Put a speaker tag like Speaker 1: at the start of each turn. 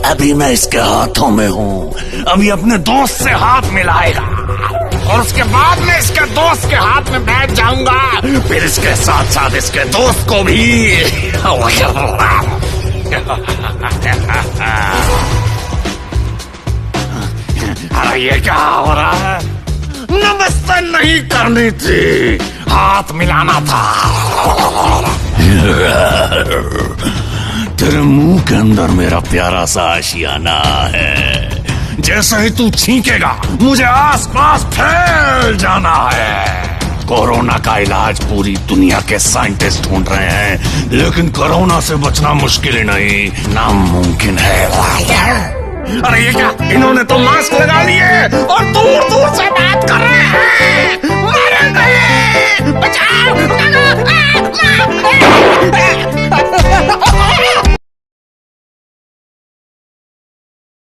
Speaker 1: अभी मैं इसके हाथों में हूँ। अभी अपने दोस्त से हाथ मिलाएगा और उसके बाद मैं इसके दोस्त के हाथ में बैठ जाऊंगा, फिर इसके साथ साथ इसके दोस्त को भी। अरे ये क्या हो रहा है? नमस्ते नहीं करनी थी, हाथ मिलाना था। तेरे मुंह के अंदर मेरा प्यारा सा आशियाना है। जैसे ही तू छींकेगा मुझे आसपास फैल जाना है। कोरोना का इलाज पूरी दुनिया के साइंटिस्ट ढूंढ रहे हैं, लेकिन कोरोना से बचना मुश्किल ही नहीं, नामुमकिन है। अरे ये क्या, इन्होंने तो मास्क लगा लिए और दूर दूर से बात कर रहे हैं। मरेंगे, बचाओ।